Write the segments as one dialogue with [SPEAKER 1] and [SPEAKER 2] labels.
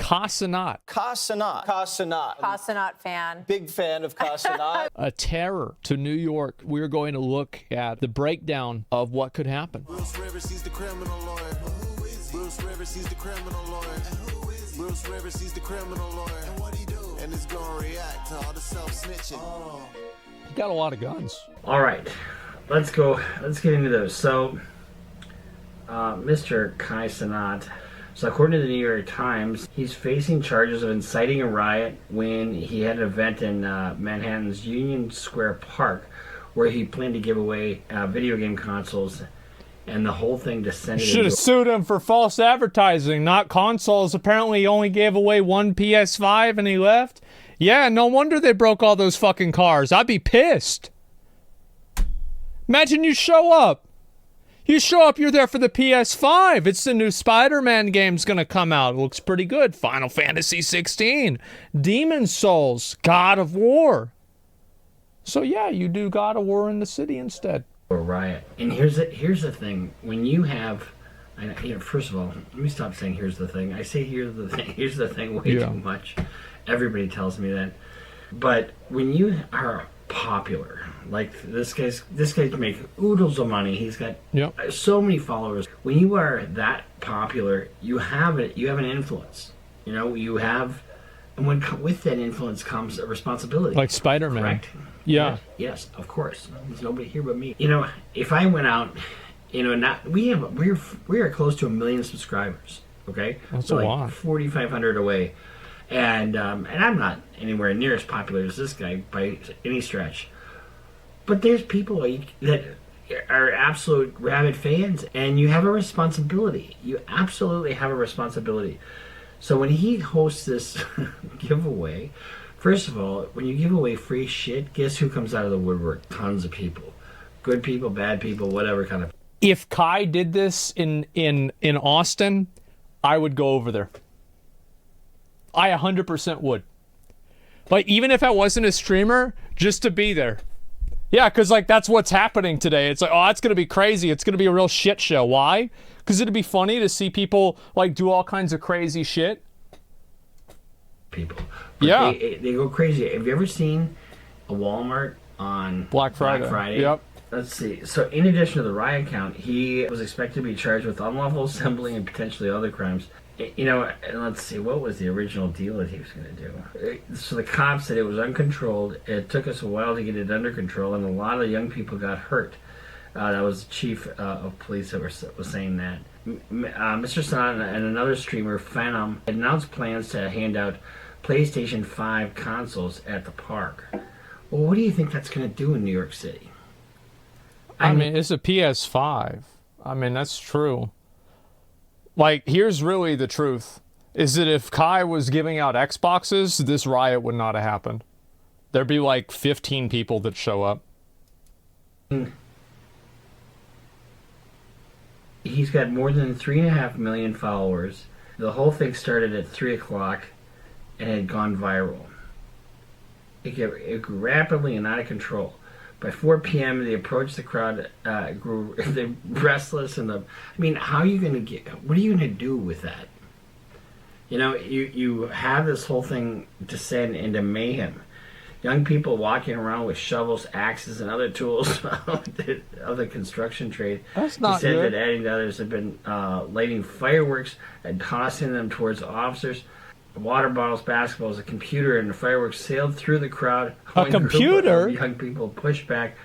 [SPEAKER 1] Kai Cenat.
[SPEAKER 2] Kai Cenat. Kai Cenat.
[SPEAKER 3] Kai Cenat fan.
[SPEAKER 2] Big fan of Kai Cenat.
[SPEAKER 1] A terror to New York. We're going to look at the breakdown of what could happen.
[SPEAKER 4] Bruce Rivers, he's the criminal lawyer. Bruce Rivers, he's the criminal lawyer. Bruce Rivers, he's the criminal lawyer. And what he do? And it's gonna react to all the self-snitching.
[SPEAKER 1] He got a lot of guns.
[SPEAKER 5] All right, let's go. Let's get into those. So, Mr. Kai Cenat. So according to the New York Times, he's facing charges of inciting a riot when he had an event in Manhattan's Union Square Park where he planned to give away video game consoles, and the whole thing descended
[SPEAKER 1] Should have sued him for false advertising, not consoles. Apparently he only gave away one PS5 and he left. Yeah, no wonder they broke all those fucking cars. I'd be pissed. Imagine you show up. You show up, you're there for the PS5. It's the new Spider-Man game's gonna come out. It looks pretty good. Final Fantasy 16. Demon Souls. God of War. So yeah, you do God of War in the city instead.
[SPEAKER 5] a riot. And here's the thing. When you have, first of all, let me stop saying here's the thing. I say here's the thing way too much. Everybody tells me that. But when you are popular, like this guy's making oodles of money. He's got so many followers. When you are that popular, you have an influence. You have, and with that influence comes a responsibility.
[SPEAKER 1] Like Spider-Man.
[SPEAKER 5] Correct?
[SPEAKER 1] Yeah.
[SPEAKER 5] Yes, of course. There's nobody here but me. If I went out, we are close to 1 million subscribers. Okay,
[SPEAKER 1] that's
[SPEAKER 5] so
[SPEAKER 1] a lot.
[SPEAKER 5] 4,500 away, and I'm not anywhere near as popular as this guy by any stretch. But there's people that are absolute rabid fans, and you have a responsibility. You absolutely have a responsibility. So when he hosts this giveaway, first of all, when you give away free shit, guess who comes out of the woodwork? Tons of people. Good people, bad people, whatever kind of.
[SPEAKER 1] If Kai did this in Austin, I would go over there. I 100% would. Like, even if I wasn't a streamer, just to be there. Yeah, because, that's what's happening today. It's like, oh, it's going to be crazy. It's going to be a real shit show. Why? Because it'd be funny to see people, do all kinds of crazy shit.
[SPEAKER 5] People. But they go crazy. Have you ever seen a Walmart on
[SPEAKER 1] Black Friday? Yep.
[SPEAKER 5] Let's see. So, in addition to the riot count, he was expected to be charged with unlawful assembly and potentially other crimes. And let's see, what was the original deal that he was going to do? So the cops said it was uncontrolled. It took us a while to get it under control, and a lot of young people got hurt. That was the chief of police that was saying that. Mr. Son and another streamer, Phantom, had announced plans to hand out PlayStation 5 consoles at the park. Well, what do you think that's going to do in New York City?
[SPEAKER 1] I mean, it's a PS5. I mean, that's true. Here's really the truth, is that if Kai was giving out Xboxes, this riot would not have happened. There'd be 15 people that show up.
[SPEAKER 5] He's got more than 3.5 million followers. The whole thing started at 3 o'clock and had gone viral. It grew rapidly and out of control. By 4 p.m., they approached the crowd, grew restless, and how are you going to what are you going to do with that? You have this whole thing descend into mayhem. Young people walking around with shovels, axes, and other tools of the construction trade.
[SPEAKER 1] That's not
[SPEAKER 5] good. He said
[SPEAKER 1] good.
[SPEAKER 5] that adding to others have been lighting fireworks and tossing them towards officers. Water bottles, basketballs, a computer, and the fireworks sailed through the crowd.
[SPEAKER 1] A computer?
[SPEAKER 5] Young people pushed back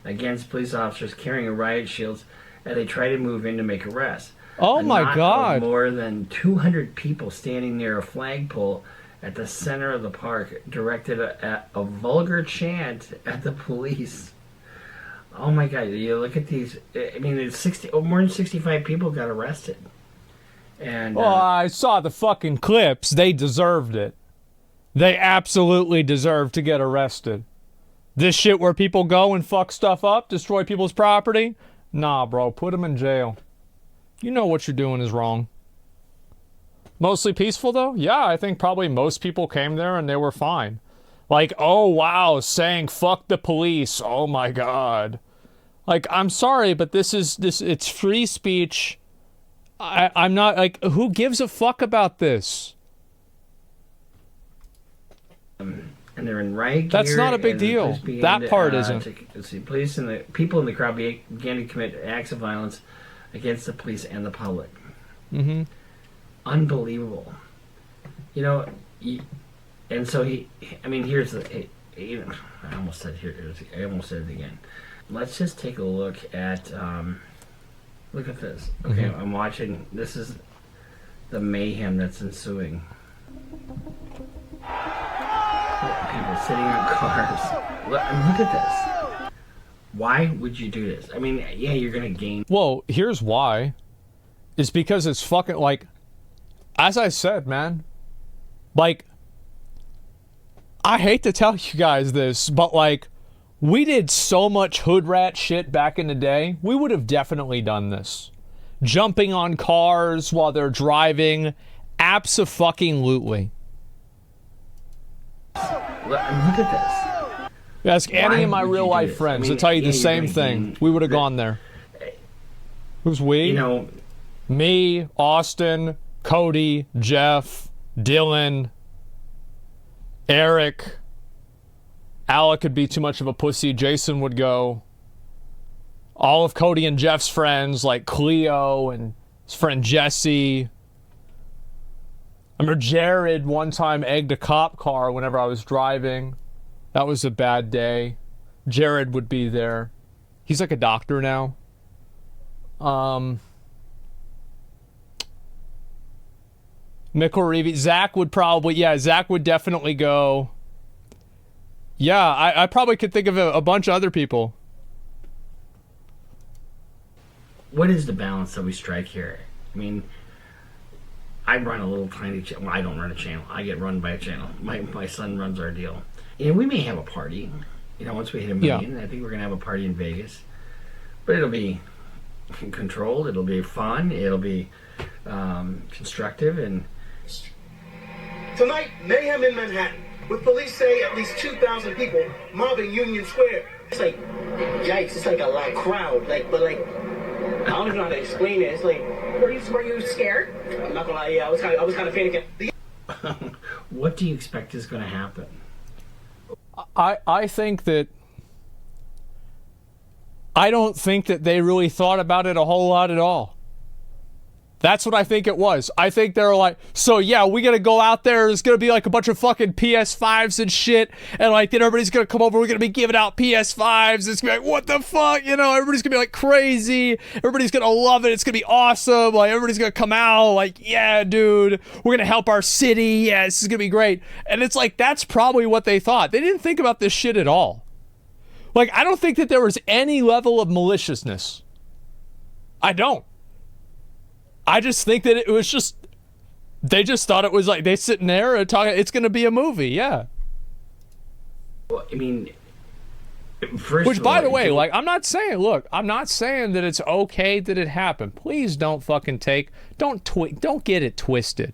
[SPEAKER 5] against police officers carrying riot shields as they tried to move in to make arrests.
[SPEAKER 1] Oh my God!
[SPEAKER 5] More than 200 people standing near a flagpole at the center of the park directed a vulgar chant at the police. Oh my God! You look at these. It's more than 65 people got arrested. And
[SPEAKER 1] I saw the fucking clips. They deserved it. They absolutely deserve to get arrested. This shit where people go and fuck stuff up, destroy people's property? Nah, bro. Put them in jail. You know what you're doing is wrong. Mostly peaceful, though? Yeah, I think probably most people came there and they were fine. Oh, wow, saying fuck the police. Oh, my God. I'm sorry, but it's free speech. I'm not, who gives a fuck about this?
[SPEAKER 5] and they're in riot
[SPEAKER 1] That's
[SPEAKER 5] gear,
[SPEAKER 1] not a big
[SPEAKER 5] and the
[SPEAKER 1] deal.
[SPEAKER 5] police began
[SPEAKER 1] That
[SPEAKER 5] to,
[SPEAKER 1] part isn't.
[SPEAKER 5] let's see, police and the people in the crowd began to commit acts of violence against the police and the public.
[SPEAKER 1] Mm-hmm.
[SPEAKER 5] Unbelievable. You know, and so here's the. I almost said it again. Let's just take a look at. Look at this. Okay,
[SPEAKER 1] Mm-hmm.
[SPEAKER 5] I'm watching. This is the mayhem that's ensuing. People sitting on cars. Look at this. Why would you do this? I mean, yeah, you're gonna gain.
[SPEAKER 1] Well, here's why. It's because it's fucking, like, as I said, man, like, I hate to tell you guys this, but, like, we did so much hood rat shit back in the day. We would have definitely done this. Jumping on cars while they're driving. Abso-fucking-lutely.
[SPEAKER 5] Look at this.
[SPEAKER 1] Ask any of my
[SPEAKER 5] would you
[SPEAKER 1] real
[SPEAKER 5] do
[SPEAKER 1] life
[SPEAKER 5] this?
[SPEAKER 1] friends.
[SPEAKER 5] I mean,
[SPEAKER 1] They'll tell you
[SPEAKER 5] yeah,
[SPEAKER 1] the
[SPEAKER 5] you're
[SPEAKER 1] same
[SPEAKER 5] gonna
[SPEAKER 1] thing.
[SPEAKER 5] gain
[SPEAKER 1] We would have gone there. Who's we?
[SPEAKER 5] You know,
[SPEAKER 1] Me, Austin, Cody, Jeff, Dylan, Eric. Alec could be too much of a pussy. Jason would go. All of Cody and Jeff's friends, like Cleo and his friend Jesse. I remember Jared one time egged a cop car whenever I was driving. That was a bad day. Jared would be there. He's like a doctor now. Mikkel Reeve. Zach would definitely go. Yeah, I probably could think of a bunch of other people.
[SPEAKER 5] what is the balance that we strike here? I mean, I run a little tiny channel. Well, I don't run a channel. I get run by a channel. My son runs our deal. And we may have a party. You know, once we hit 1 million, I think we're going to have a party in Vegas. But it'll be controlled. It'll be fun. It'll be constructive. And
[SPEAKER 3] tonight, mayhem in Manhattan, with police say at least 2,000 people mobbing Union Square. It's like, yikes! It's like a loud crowd. But I don't even know how to explain it. It's like, were you scared? I'm not gonna lie. Yeah, I was kind of panicking.
[SPEAKER 5] what do you expect is going to happen?
[SPEAKER 1] I think that I don't think that they really thought about it a whole lot at all. That's what I think it was. I think they were like, so yeah, we gotta go out there. There's gonna be like a bunch of fucking PS5s and shit, and like then everybody's gonna come over. We're gonna be giving out PS5s. It's gonna be like, what the fuck, you know? Everybody's gonna be like crazy. Everybody's gonna love it. It's gonna be awesome. Like everybody's gonna come out. Like, yeah, dude, we're gonna help our city. Yeah, this is gonna be great. And it's like that's probably what they thought. They didn't think about this shit at all. Like I don't think that there was any level of maliciousness. I don't. I just think that it was just, they just thought it was like, they sitting there and talking, it's going to be a movie, yeah.
[SPEAKER 5] Well, I mean, first
[SPEAKER 1] Which,
[SPEAKER 5] of
[SPEAKER 1] by
[SPEAKER 5] all,
[SPEAKER 1] the way, like, I'm not saying that it's okay that it happened. Please don't fucking don't get it twisted.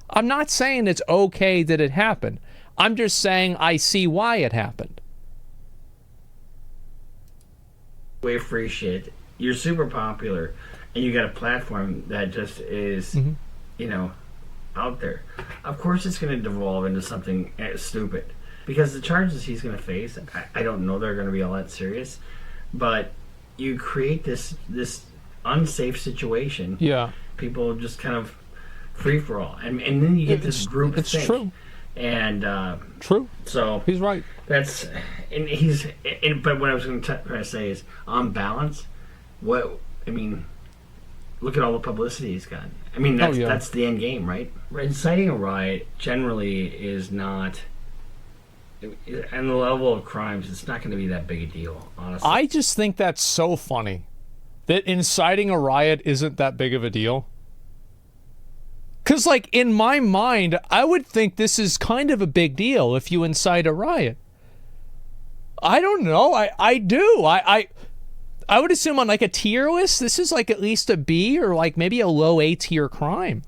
[SPEAKER 1] I'm not saying it's okay that it happened. I'm just saying I see why it happened.
[SPEAKER 5] way free shit. You're super popular, and you got a platform that just is, you know, out there. Of course, it's going to devolve into something stupid because the charges he's going to face, I don't know they're going to be all that serious, but you create this unsafe situation.
[SPEAKER 1] Yeah,
[SPEAKER 5] people just kind of free for all, and then you get this group.
[SPEAKER 1] It's
[SPEAKER 5] thing.
[SPEAKER 1] true.
[SPEAKER 5] And
[SPEAKER 1] true.
[SPEAKER 5] So
[SPEAKER 1] he's right.
[SPEAKER 5] That's but what I was going to try to say is, on balance, look at all the publicity he's got. I mean, that's the end game, right? Inciting a riot generally is not, and the level of crimes, it's not going to be that big a deal, honestly.
[SPEAKER 1] I just think that's so funny that inciting a riot isn't that big of a deal. Because, like, in my mind, I would think this is kind of a big deal if you incite a riot. I don't know. I do. I would assume on, like, a tier list, this is, like, at least a B or, like, maybe a low A tier crime.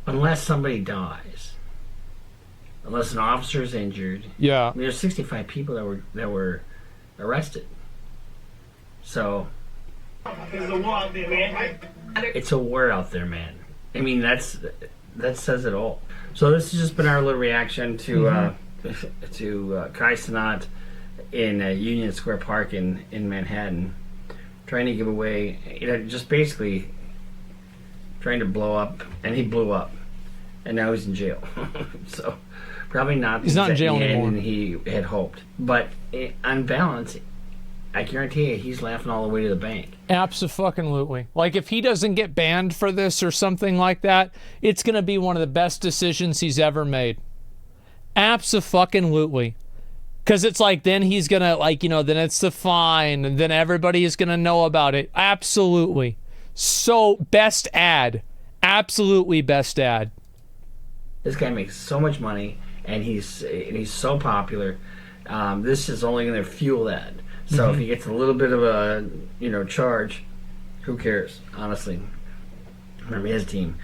[SPEAKER 5] Unless somebody dies. Unless an officer is injured.
[SPEAKER 1] Yeah.
[SPEAKER 5] I mean, there's 65 people that were arrested. So...
[SPEAKER 3] There's a war out there, man.
[SPEAKER 5] It's a war out there, man. I mean, that says it all. So this has just been our little reaction to Kai Cenat in Union Square Park in Manhattan, trying to give away, just basically trying to blow up, and he blew up, and now he's in jail. So probably not.
[SPEAKER 1] He's not in jail anymore.
[SPEAKER 5] Than he had hoped, but on balance, I guarantee you, he's laughing all the way to the bank.
[SPEAKER 1] Absolutely. Like, if he doesn't get banned for this or something like that, it's going to be one of the best decisions he's ever made. Absolutely. Because it's like, then he's going to, like, then it's the fine, and then everybody is going to know about it. Absolutely. So, best ad. Absolutely best ad.
[SPEAKER 5] This guy makes so much money, and he's so popular. This is only going to fuel that. So if he gets a little bit of a charge, who cares? Honestly, remember his team.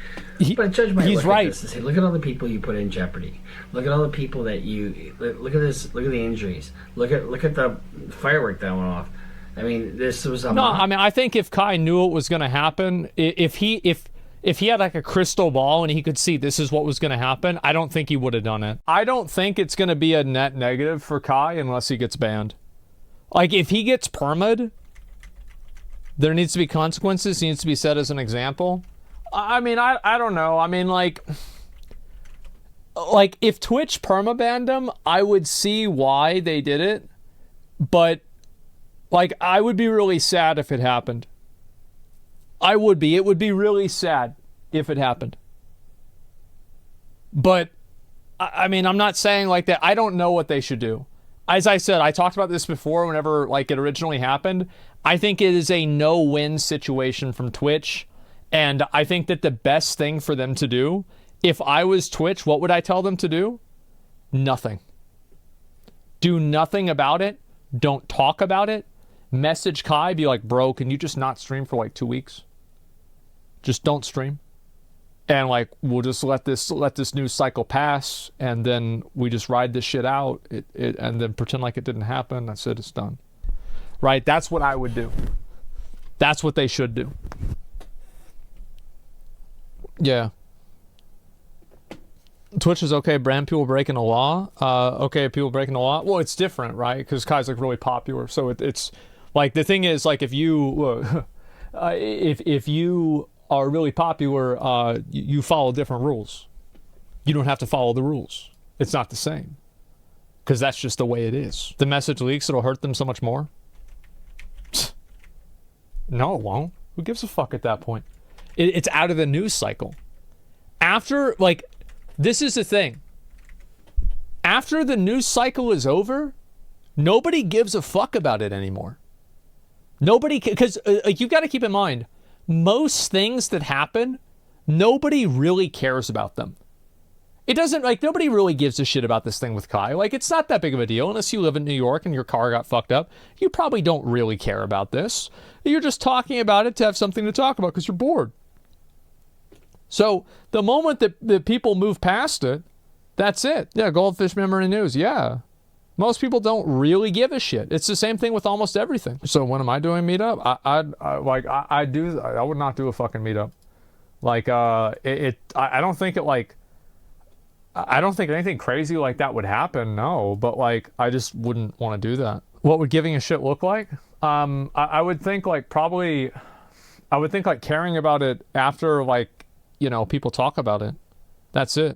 [SPEAKER 5] But a judge might look at this and say, "Look at all the people you put in jeopardy. Look at all the people that you look at this. Look at the injuries. Look at the firework that went off. I mean, this was a
[SPEAKER 1] I mean, I think if Kai knew it was going to happen, if he had like a crystal ball and he could see this is what was going to happen, I don't think he would have done it. I don't think it's going to be a net negative for Kai unless he gets banned. Like, if he gets perma'd, there needs to be consequences. He needs to be set as an example. I mean, I don't know. I mean, like if Twitch permabanned him, I would see why they did it. But, like, I would be really sad if it happened. I would be. It would be really sad if it happened. But, I mean, I'm not saying like that. I don't know what they should do. As I said, I talked about this before whenever like it originally happened. I think it is a no-win situation from Twitch. And I think that the best thing for them to do, if I was Twitch, what would I tell them to do? Nothing. Do nothing about it. Don't talk about it. Message Kai, be like, bro, can you just not stream for like 2 weeks? Just don't stream. And like, we'll just let this news cycle pass, and then we just ride this shit out, and then pretend like it didn't happen. That's it. It's done. Right? That's what I would do. That's what they should do. Yeah. Twitch is okay. Brand people breaking the law. Okay, people breaking the law. Well, it's different, right? Because Kai's like really popular, so it's like the thing is like if you if you are really popular, you follow different rules. You don't have to follow the rules. It's not the same. Because that's just the way it is. The message leaks, it'll hurt them so much more. No, it won't. Who gives a fuck at that point? It's out of the news cycle. After, like, this is the thing. After the news cycle is over, nobody gives a fuck about it anymore. Nobody, because like, you've got to keep in mind, most things that happen, nobody really cares about them. It doesn't, like, nobody really gives a shit about this thing with Kai. Like, it's not that big of a deal. Unless you live in New York and your car got fucked up, you probably don't really care about this. You're just talking about it to have something to talk about because you're bored. So, the moment that people move past it, that's it. Yeah, goldfish memory news. Yeah. Most people don't really give a shit. It's the same thing with almost everything. So when am I doing meetup? I would not do a fucking meetup. Like, I don't think it like, I don't think anything crazy like that would happen. No, but like, I just wouldn't want to do that. What would giving a shit look like? I would think like probably, I would think like caring about it after like, people talk about it. That's it.